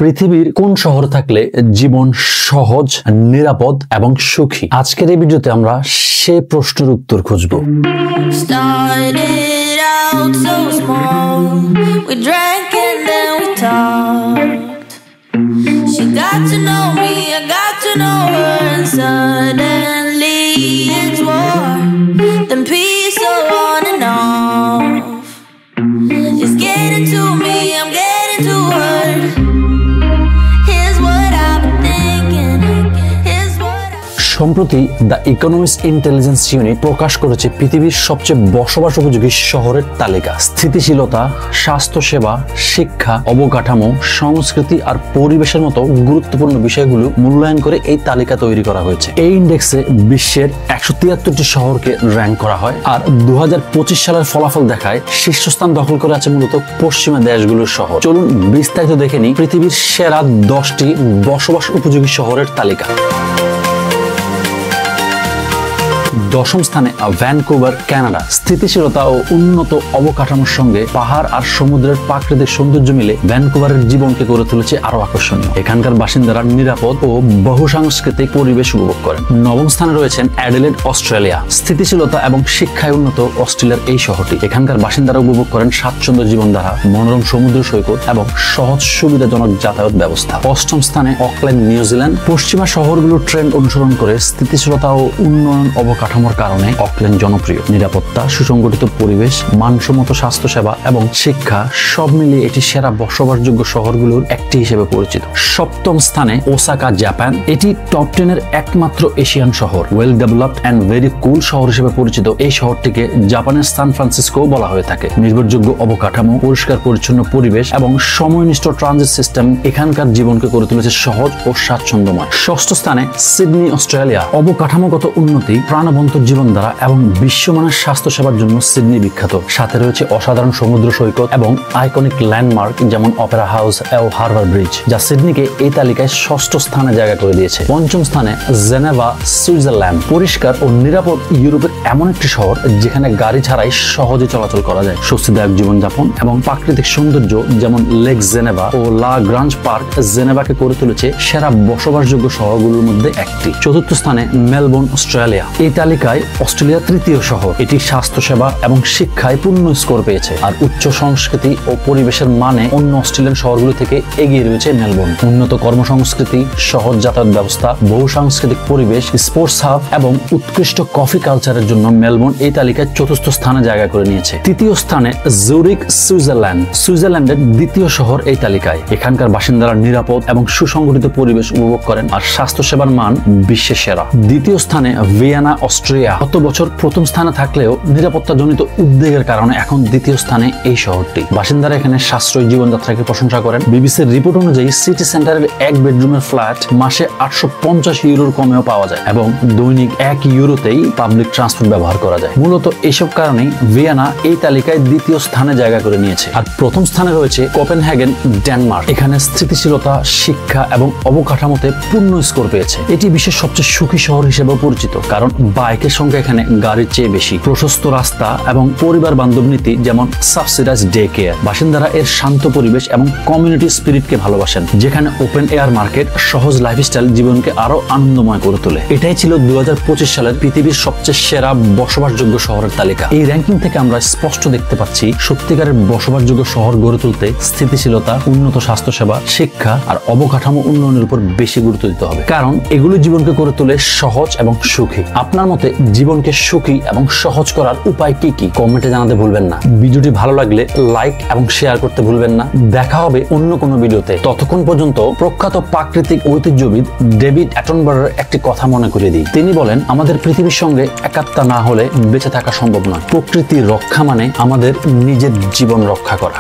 পৃথিবীর কোন শহরে থাকলে জীবন সহজ, নিরাপদ এবং সুখী? আজকের এই ভিডিওতে আমরা সেই প্রশ্নের উত্তর খুঁজব। সম্প্রতি দ্য ইকোনমিস্ট ইন্টেলিজেন্স ইউনিট প্রকাশ করেছে পৃথিবীর সবচেয়ে বসবাস উপযোগী শহরের তালিকা। স্থিতিশীলতা, স্বাস্থ্যসেবা, শিক্ষা, অবকাঠামো, সংস্কৃতি আর পরিবেশের মতো গুরুত্বপূর্ণ বিষয়গুলো মূল্যায়ন করে এই তালিকা তৈরি করা হয়েছে। এই ইন্ডেক্সে বিশ্বের 173টি শহরকে র্যাঙ্ক করা হয়। আর 2025 সালের ফলাফল দেখায় শীর্ষস্থান দখল করে আছে মূলত পশ্চিমা দেশগুলোর শহর। চলুন বিস্তারিত দেখে নিই পৃথিবীর সেরা 10টি বসবাস উপযোগী শহরের তালিকা। 10ম স্থানে ভ্যানকুভার, কানাডা। স্থিতিশীলতা ও উন্নত অবকাঠামোর সঙ্গে পাহাড় আর সমুদ্রের প্রাকৃতিক সৌন্দর্য মিলে ভ্যানকুভারের জীবনকে করে তুলেছে আরো আকর্ষণীয়। এখানকার বাসিন্দারা নিরাপদ ও বহুসাংস্কৃতিক পরিবেশ উপভোগ করেন। 9ম স্থানে রয়েছেন অ্যাডিলেড, অস্ট্রেলিয়া। স্থিতিশীলতা এবং শিক্ষায় উন্নত অস্ট্রেলিয়ার এই শহরটি। এখানকার বাসিন্দারা উপভোগ করেন স্বাচ্ছন্দ্য জীবনধারা, মনোরম সমুদ্র সৈকত এবং সহজ সুবিধাজনক যাতায়াত ব্যবস্থা। 8ম স্থানে অকল্যান্ড, নিউজিল্যান্ড। পশ্চিমা শহরগুলোর ট্রেন্ড অনুসরণ করে স্থিতিশীলতা ও উন্নয়ন অবকাঠামোর কারণে অকল্যান্ড জনপ্রিয়। নিরাপত্তা, সুসংগঠিত পরিবেশ, মানসম্মত স্বাস্থ্যসেবা এবং শিক্ষা সব মিলিয়ে এটি সেরা বসবাসযোগ্য শহরগুলোর একটি হিসেবে পরিচিত। 7ম স্থানে ওসাকা, জাপান। এটি টপ 10 এর একমাত্র এশিয়ান শহর। ওয়েল ডেভেলপড অ্যান্ড ভেরি কুল শহর হিসেবে পরিচিত এই শহরটিকে জাপানের সান ফ্রান্সিসকো বলা হয়ে থাকে। নির্ভরযোগ্য অবকাঠামো, পরিষ্কার পরিচ্ছন্ন পরিবেশ এবং সময়নিষ্ঠ ট্রানজিট সিস্টেম এখানকার জীবনকে করে তুলেছে সহজ ও স্বাচ্ছন্দ্যময়। 6ষ্ঠ স্থানে সিডনি, অস্ট্রেলিয়া। অবকাঠামোগত উন্নতি, প্রাণবন্ত জীবনধারা এবং বিশ্বমানের স্বাস্থ্যসেবার জন্য সিডনি বিখ্যাত। সাথে রয়েছে অসাধারণ সমুদ্র সৈকত এবং আইকনিক ল্যান্ডমার্ক যেমন অপেরা হাউস ও হারবার ব্রিজ, যা সিডনিকে এই তালিকায় 6ষ্ঠ স্থানে জায়গা করে দিয়েছে। 5ম স্থানে জেনেভা, সুইজারল্যান্ড। পরিষ্কার ও নিরাপদ ইউরোপের এমন একটি শহর যেখানে গাড়ি ছাড়াই সহজে চলাচল করা যায়। স্বস্তিদায়ক জীবনযাপন এবং প্রাকৃতিক সৌন্দর্য যেমন লেক জেনেভা ও লা গ্রাঞ্জ পার্ক জেনেভাকে করে তুলেছে সেরা বসবাসযোগ্য শহরগুলোর মধ্যে একটি। 4র্থ স্থানে মেলবোর্ন, অস্ট্রেলিয়া। এই তালিকায় অস্ট্রেলিয়ার 3য় শহর। এটি স্বাস্থ্যসেবা এবং শিক্ষায় পূর্ণ স্কোর পেয়েছে। আর উচ্চ সংস্কৃতি ও পরিবেশের মানে অন্য অস্ট্রেলিয়ান শহরগুলো থেকে এগিয়ে রয়েছে মেলবোর্ন। উন্নত কর্মসংস্কৃতি, সহজ যাতায়াত ব্যবস্থা, বহুসাংস্কৃতিক পরিবেশ, স্পোর্টস হাব এবং উৎকৃষ্ট কফি কালচারের জন্য মেলবোর্ন এই তালিকায় 4র্থ স্থানে জায়গা করে নিয়েছে। 3য় স্থানে জুরিক, সুইজারল্যান্ড। সুইজারল্যান্ডের 2য় শহর এই তালিকায়। এখানকার বাসিন্দারা নিরাপদ এবং সুসংগঠিত পরিবেশ উপভোগ করেন আর স্বাস্থ্যসেবার মান বিশ্বের সেরা। 2য় স্থানে ভিয়েনা, অস্ট্রিয়া। গত বছর 1ম স্থানে থাকলেও নিরাপত্তাজনিত উদ্বেগের কারণে এখন 2য় স্থানে এই শহরটি। বাসিন্দারা এখানে সাশ্রয়ী জীবনযাত্রাকে প্রশংসা করেন। বিবিসির রিপোর্ট অনুযায়ী সিটি সেন্টারের 1 বেডরুমের ফ্ল্যাট মাসে 850 ইউরোর কমেও পাওয়া যায় এবং দৈনিক 1 ইউরোতেই পাবলিক ট্রান্সপোর্ট ব্যবহার করা যায়। মূলত এইসব কারণেই ভিয়েনা এই তালিকায় 2য় স্থানে জায়গা করে নিয়েছে। আর 1ম স্থানে রয়েছে কোপেনহেগেন, ডেনমার্ক। এখানে স্থিতিশীলতা, শিক্ষা এবং অবকাঠামোতে পূর্ণ স্কোর পেয়েছে। এটি বিশ্বের সবচেয়ে সুখী শহর হিসেবে পরিচিত, কারণ বাইকের সংখ্যা এখানে গাড়ির চেয়ে বেশি, প্রশস্ত রাস্তা এবং পরিবার বান্ধব নীতি যেমন সাবসিডাইজ ডে কেয়ার। বাসিন্দারা এর শান্ত পরিবেশ এবং কমিউনিটি স্পিরিটকে ভালোবাসেন, যেখানে ওপেন এয়ার মার্কেট সহজ লাইফস্টাইল জীবনকে আরো আনন্দময় করে তোলে। এটাই ছিল 2025 সালের পৃথিবীর সবচেয়ে সেরা বসবাসযোগ্য শহরের তালিকা। এই র্যাঙ্কিং থেকে আমরা স্পষ্ট দেখতে পাচ্ছি সত্যিকারের বসবাসযোগ্য শহর গড়ে তুলতে স্থিতিশীলতা, উন্নত স্বাস্থ্যসেবা, শিক্ষা আর অবকাঠামো উন্নয়নের উপর বেশি গুরুত্ব দিতে হবে, কারণ এগুলো জীবনকে করে তোলে সহজ এবং সুখী। আপনার মতে জীবনকে সুখী এবং সহজ করার উপায় কি কি? কমেন্টে জানাতে ভুলবেন না। ভিডিওটি ভালো লাগলে লাইক এবং শেয়ার করতে ভুলবেন না। দেখা হবে অন্য কোনো ভিডিওতে। ততক্ষণ পর্যন্ত প্রখ্যাত প্রাকৃতিক ঐতিহ্যবিদ ডেভিড অ্যাটনবারোর একটি কথা মনে করিয়ে দিই। তিনি বলেন, আমাদের পৃথিবীর সঙ্গে একাত্ম না হলে বেঁচে থাকা সম্ভব নয়। প্রকৃতির রক্ষা মানে আমাদের নিজের জীবন রক্ষা করা।